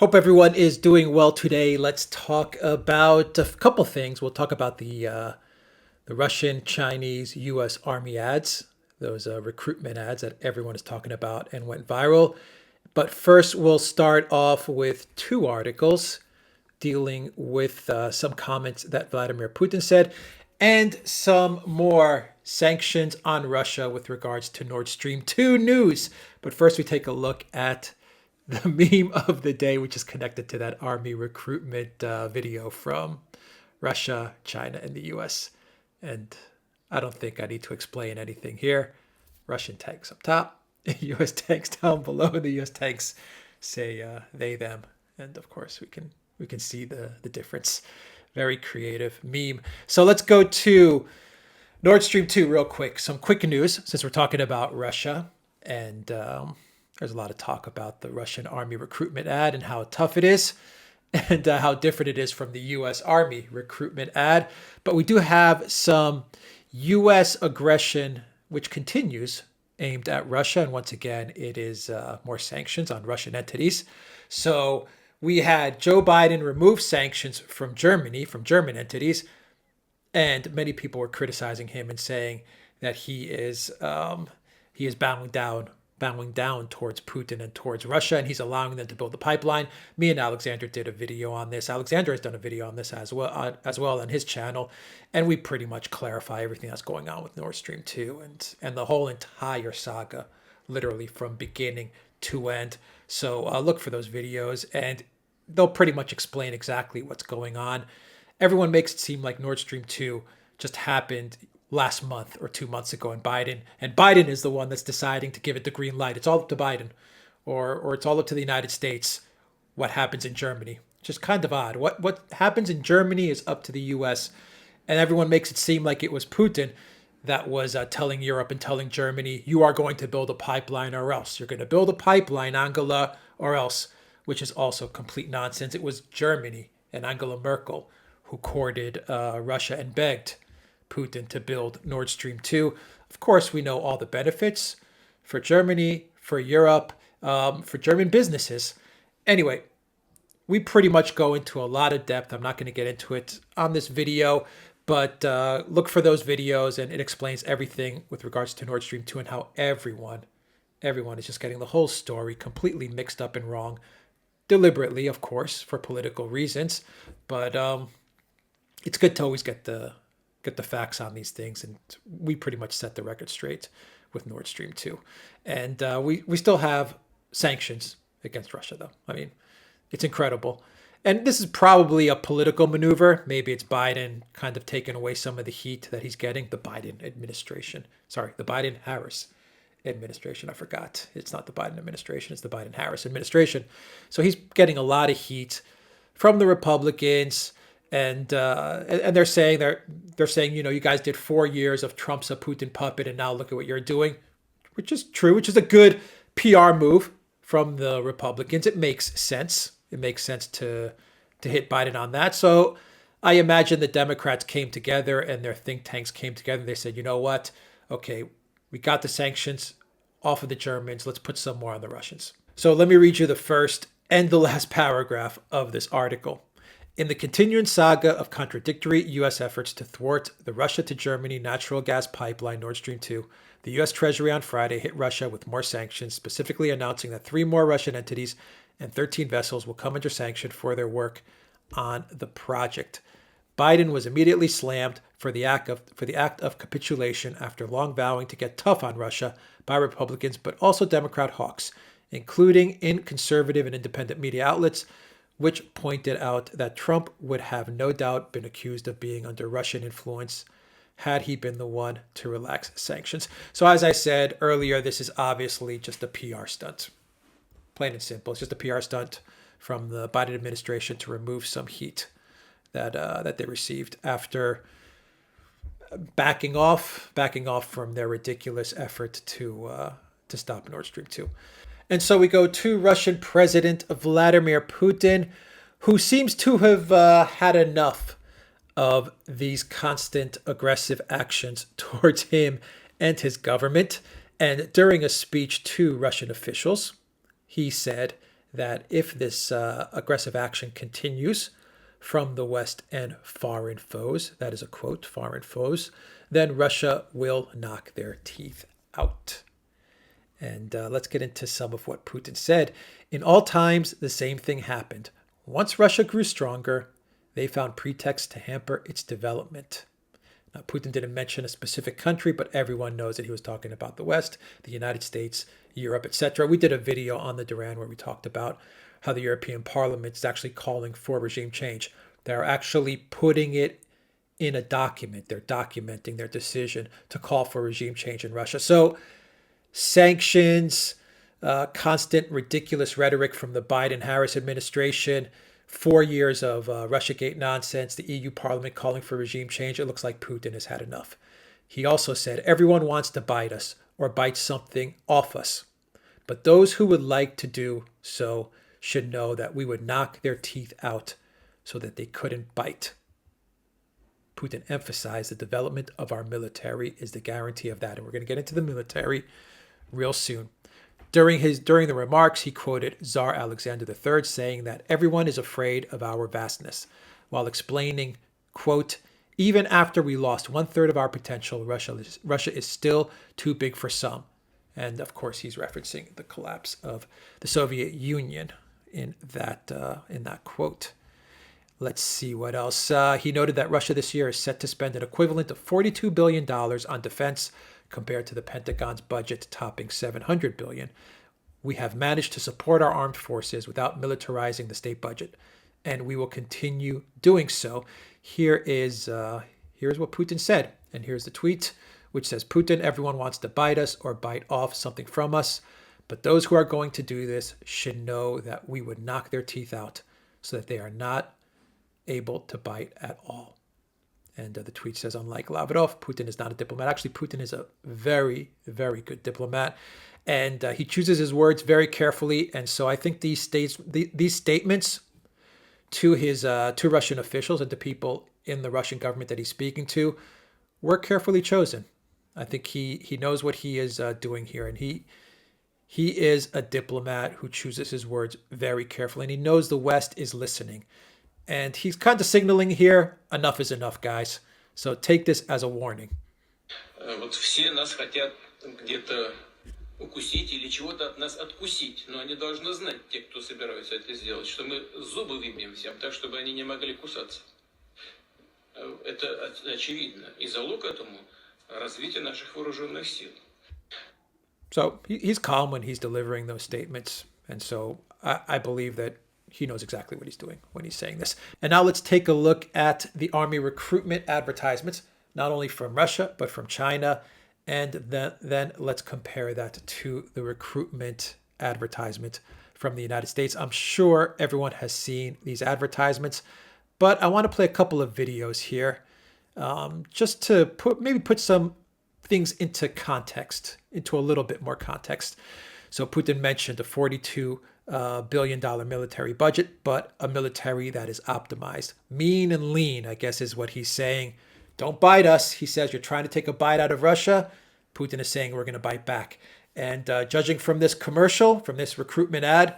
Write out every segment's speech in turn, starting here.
Hope everyone is doing well today. Let's talk about a couple things. We'll talk about the Russian, Chinese, U.S. Army ads, those recruitment ads that everyone is talking about and went viral. But first, we'll start off with two articles dealing with some comments that Vladimir Putin said and some more sanctions on Russia with regards to Nord Stream 2 news. But first, we take a look at the meme of the day, which is connected to that army recruitment video from Russia, China, and the US. And I don't think I need to explain anything here. Russian tanks up top, US tanks down below. The US tanks say they, them. And of course, we can see the difference. Very creative meme. So let's go to Nord Stream 2 real quick. Some quick news since we're talking about Russia. And there's a lot of talk about the Russian army recruitment ad and how tough it is and how different it is from the U.S. Army recruitment ad. But we do have some U.S. aggression, which continues, aimed at Russia. And once again, it is more sanctions on Russian entities. So we had Joe Biden remove sanctions from Germany, from German entities. And many people were criticizing him and saying that he is bowing down towards Putin and towards Russia, and he's allowing them to build the pipeline. Me and Alexander did a video on this. Alexander has done a video on this as well on his channel, and we pretty much clarify everything that's going on with Nord Stream 2 and the whole entire saga, literally from beginning to end. So look for those videos, and they'll pretty much explain exactly what's going on. Everyone makes it seem like Nord Stream 2 just happened last month or 2 months ago, and Biden is the one that's deciding to give it the green light. It's all up to Biden, or it's all up to the United States. What happens in Germany? Just kind of odd. What happens in Germany is up to the U.S., and everyone makes it seem like it was Putin that was telling Europe and telling Germany, you are going to build a pipeline or else. You're going to build a pipeline, Angela, or else, which is also complete nonsense. It was Germany and Angela Merkel who courted Russia and begged Putin to build Nord Stream 2. Of course, we know all the benefits for Germany, for Europe, for German businesses. Anyway, we pretty much go into a lot of depth. I'm not going to get into it on this video, but look for those videos, and it explains everything with regards to Nord Stream 2 and how everyone is just getting the whole story completely mixed up and wrong, deliberately, of course, for political reasons. But it's good to always get the facts on these things, and we pretty much set the record straight with Nord Stream 2. And we still have sanctions against Russia, though. I mean, it's incredible. And this is probably a political maneuver. Maybe it's Biden kind of taking away some of the heat that he's getting. The Biden administration. Sorry, the Biden-Harris administration. I forgot. It's not the Biden administration. It's the Biden-Harris administration. So he's getting a lot of heat from the Republicans. And they're saying, you know, you guys did 4 years of Trump's a Putin puppet, and now look at what you're doing, which is true, which is a good PR move from the Republicans. It makes sense. It makes sense to hit Biden on that. So I imagine the Democrats came together and their think tanks came together. And they said, you know what? Okay, we got the sanctions off of the Germans. Let's put some more on the Russians. So let me read you the first and the last paragraph of this article. In the continuing saga of contradictory U.S. efforts to thwart the Russia to Germany natural gas pipeline Nord Stream 2, the U.S. Treasury on Friday hit Russia with more sanctions, specifically announcing that 3 more Russian entities and 13 vessels will come under sanction for their work on the project. Biden was immediately slammed for the act of capitulation after long vowing to get tough on Russia by Republicans, but also Democrat hawks, including in conservative and independent media outlets, which pointed out that Trump would have no doubt been accused of being under Russian influence had he been the one to relax sanctions. So as I said earlier, this is obviously just a PR stunt. Plain and simple. It's just a PR stunt from the Biden administration to remove some heat that they received after backing off from their ridiculous effort to stop Nord Stream 2. And so we go to Russian President Vladimir Putin, who seems to have had enough of these constant aggressive actions towards him and his government. And during a speech to Russian officials, he said that if this aggressive action continues from the West and foreign foes, that is a quote, foreign foes, then Russia will knock their teeth out. And let's get into some of what Putin said. In all times, the same thing happened. Once Russia grew stronger, they found pretexts to hamper its development. Now, Putin didn't mention a specific country, but everyone knows that he was talking about the West, the United States, Europe, etc. We did a video on the Duran where we talked about how the European Parliament is actually calling for regime change. They're actually putting it in a document. They're documenting their decision to call for regime change in Russia. So sanctions, constant ridiculous rhetoric from the Biden-Harris administration, 4 years of Russiagate nonsense, the EU Parliament calling for regime change. It looks like Putin has had enough. He also said, everyone wants to bite us or bite something off us. But those who would like to do so should know that we would knock their teeth out so that they couldn't bite. Putin emphasized the development of our military is the guarantee of that. And we're going to get into the military real soon. During the remarks, he quoted Tsar Alexander III saying that everyone is afraid of our vastness, while explaining, quote, even after we lost 1/3 of our potential, Russia is still too big for some. And of course, he's referencing the collapse of the Soviet Union in that quote. Let's see what else. He noted that Russia this year is set to spend an equivalent of $42 billion on defense, compared to the Pentagon's budget topping $700 billion. We have managed to support our armed forces without militarizing the state budget, and we will continue doing so. Here's what Putin said, and here's the tweet, which says, Putin, everyone wants to bite us or bite off something from us, but those who are going to do this should know that we would knock their teeth out so that they are not able to bite at all. And the tweet says, unlike Lavrov, Putin is not a diplomat. Actually, Putin is a very, very good diplomat. And he chooses his words very carefully. And so I think these statements to Russian officials and to people in the Russian government that he's speaking to were carefully chosen. I think he knows what he is doing here. And he is a diplomat who chooses his words very carefully. And he knows the West is listening. And he's kind of signaling here, enough is enough, guys. So take this as a warning. Вот все нас хотят где-то укусить или чего-то от нас откусить. Но они должны знать, те, кто собираются это сделать, что мы зубы выбьем всем, так, чтобы они не могли кусаться. Это очевидно. И залог этому развитие наших вооруженных сил. So he's calm when he's delivering those statements. And so I believe that he knows exactly what he's doing when he's saying this. And now let's take a look at the army recruitment advertisements, not only from Russia, but from China. And then let's compare that to the recruitment advertisement from the United States. I'm sure everyone has seen these advertisements, but I want to play a couple of videos here just to put some things into context, into a little bit more context. So Putin mentioned a $42 billion military budget, but a military that is optimized. Mean and lean, I guess, is what he's saying. Don't bite us. He says, you're trying to take a bite out of Russia. Putin is saying we're going to bite back. And judging from this commercial, from this recruitment ad,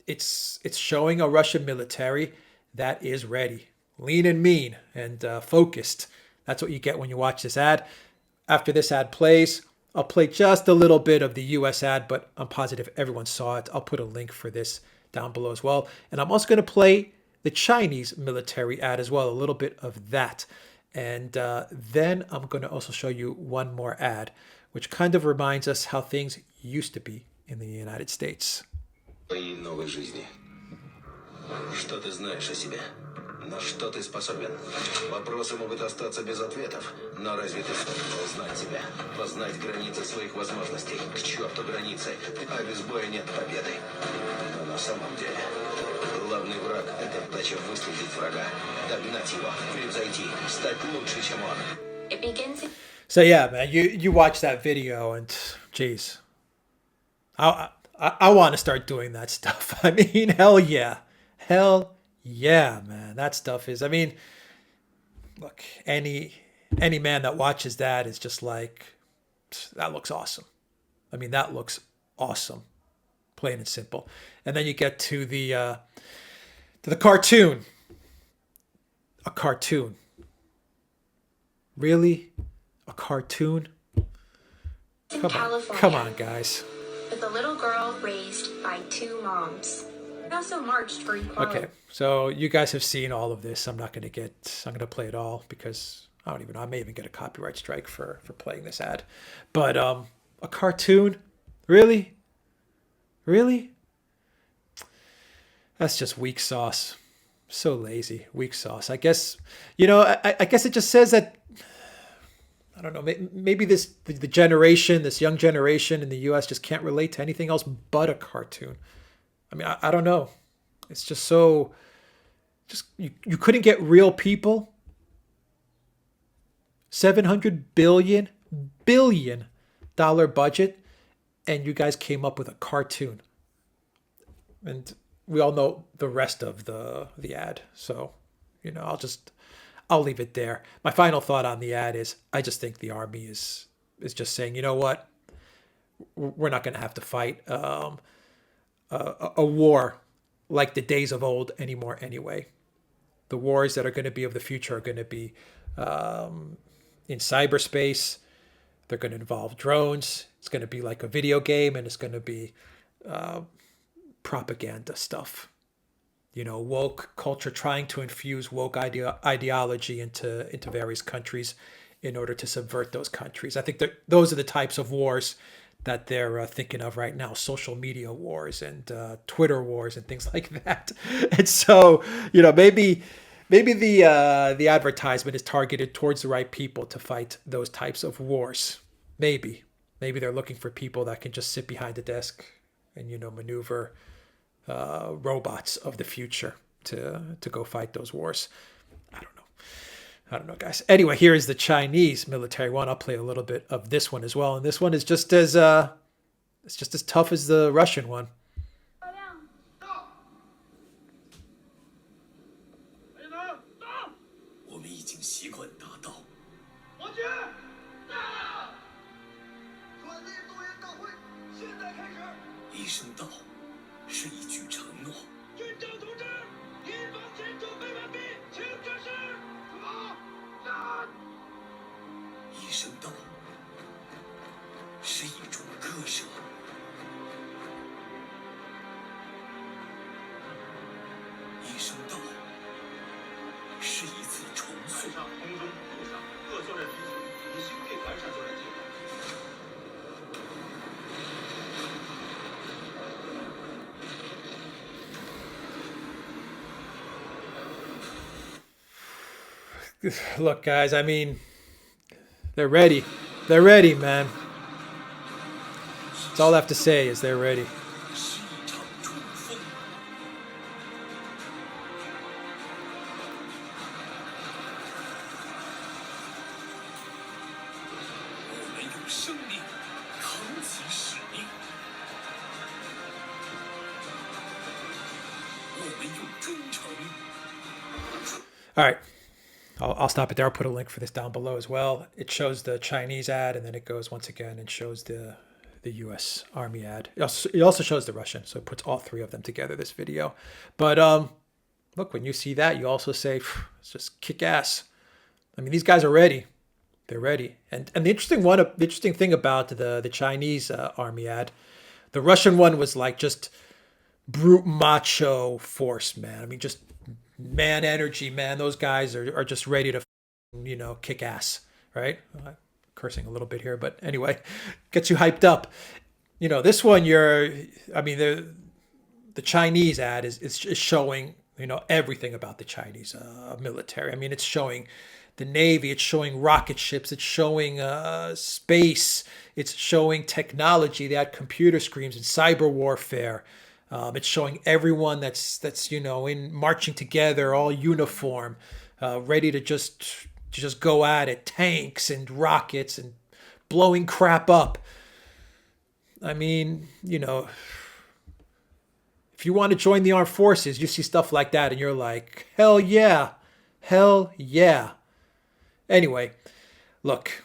it's showing a Russian military that is ready. Lean and mean and focused. That's what you get when you watch this ad. After this ad plays, I'll play just a little bit of the US ad, but I'm positive everyone saw it. I'll put a link for this down below as well. And I'm also going to play the Chinese military ad as well, a little bit of that. And then I'm going to also show you one more ad, which kind of reminds us how things used to be in the United States. Что ты знаешь о себе? На что ты способен? Вопросы могут остаться без ответов, но разве ты способен узнать себя? Познать границы своих возможностей? К черту границы, а без боя нет победы. Но на самом деле, главный враг — это задача выследить врага, догнать его, превзойти, стать лучше, чем он. So yeah, man, you watch that video and geez, I want to start doing that stuff. I mean, hell yeah. Hell yeah, man. That stuff is, I mean, look, any man that watches that is just like, that looks awesome. I mean, that looks awesome. plain and simple. And then you get to the cartoon. A cartoon. Really? A cartoon? Come on, guys. With a little girl raised by two moms. They also marched for equality. Okay, so you guys have seen all of this. I'm going to play it all because I don't even know. I may even get a copyright strike for playing this ad. But a cartoon? Really? Really? That's just weak sauce. So lazy. Weak sauce. I guess, I guess it just says that, I don't know, maybe the generation, this young generation in the US just can't relate to anything else but a cartoon. I mean, I don't know. It's just so, you couldn't get real people. $700 billion budget, and you guys came up with a cartoon. And we all know the rest of the ad. So, I'll leave it there. My final thought on the ad is I just think the army is just saying, you know what? We're not going to have to fight a war like the days of old anymore anyway. The wars that are going to be of the future are going to be in cyberspace. They're going to involve drones. It's going to be like a video game, and it's going to be propaganda stuff. Woke culture, trying to infuse woke ideology into various countries in order to subvert those countries. I think that those are the types of wars that they're thinking of right now: social media wars and Twitter wars and things like that. And so, maybe the advertisement is targeted towards the right people to fight those types of wars. Maybe they're looking for people that can just sit behind a desk and maneuver robots of the future to go fight those wars. I don't know, guys. Anyway, here is the Chinese military one. I'll play a little bit of this one as well, and this one is just as tough as the Russian one. 我们已经习惯打道。王军，转内动员大会现在开始。一声道，是一句承诺。军长同志，敌方前准备完毕，请指示。一声道，是一种割舍。一声道，是一次重塑。海上、空中、陆上各作战体系已新并完善作战计划。 Look, guys, I mean, they're ready. They're ready, man. That's all I have to say is they're ready. All right. I'll stop it there. I'll put a link for this down below as well. It shows the Chinese ad, and then it goes once again and shows the U.S. Army ad. It also shows the Russian, so it puts all three of them together, this video. But look, when you see that, you also say, it's just kick ass. I mean, these guys are ready. They're ready. And the interesting thing about the Chinese Army ad, the Russian one was like just brute macho force, man. I mean, just man energy, man. Those guys are just ready to, kick ass, right? I'm cursing a little bit here, but anyway, gets you hyped up. This one, the Chinese ad is showing, everything about the Chinese military. I mean, it's showing the Navy, it's showing rocket ships, it's showing space, it's showing technology. They had computer screens and cyber warfare. It's showing everyone that's in marching together, all uniform, ready to just go at it, tanks and rockets and blowing crap up. I mean, if you want to join the armed forces, you see stuff like that and you're like, hell yeah, hell yeah. Anyway, look,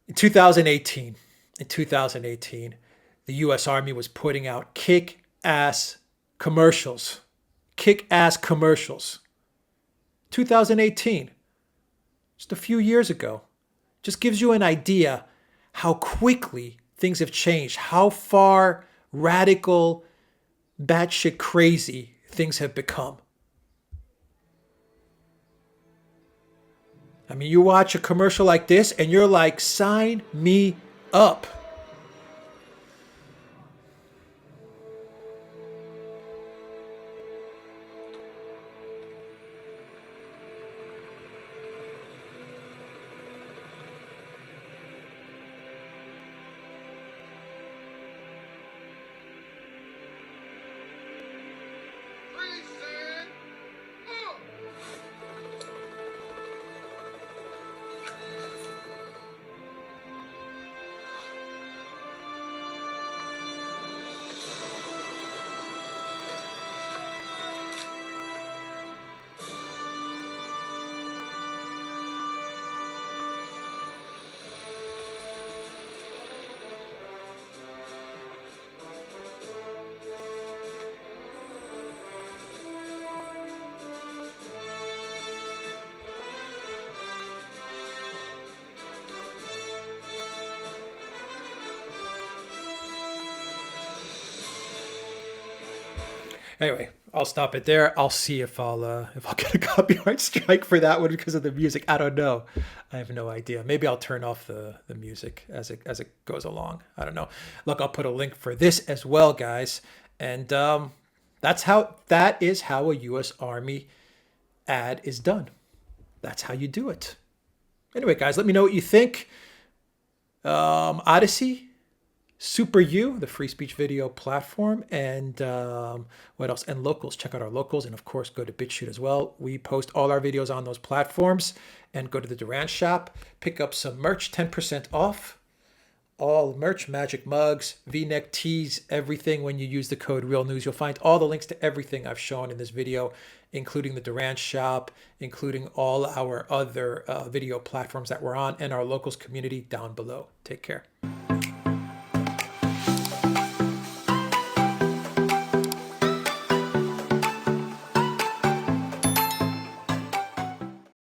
in 2018, in 2018, the US Army was putting out kick-ass commercials. Kick-ass commercials. 2018, just a few years ago. Just gives you an idea how quickly things have changed, how far radical, batshit crazy things have become. I mean, you watch a commercial like this and you're like, sign me up. Anyway, I'll stop it there. I'll see if I'll get a copyright strike for that one because of the music. I don't know. I have no idea. Maybe I'll turn off the music as it goes along. I don't know. Look, I'll put a link for this as well, guys. And that is how a U.S. Army ad is done. That's how you do it. Anyway, guys, let me know what you think. Odyssey. Super U, the free speech video platform, and what else? And Locals. Check out our Locals, and of course, go to BitChute as well. We post all our videos on those platforms, and go to the Durant shop. Pick up some merch, 10% off. All merch, magic mugs, V-neck tees, everything. When you use the code RealNews, you'll find all the links to everything I've shown in this video, including the Durant shop, including all our other video platforms that we're on, and our Locals community down below. Take care.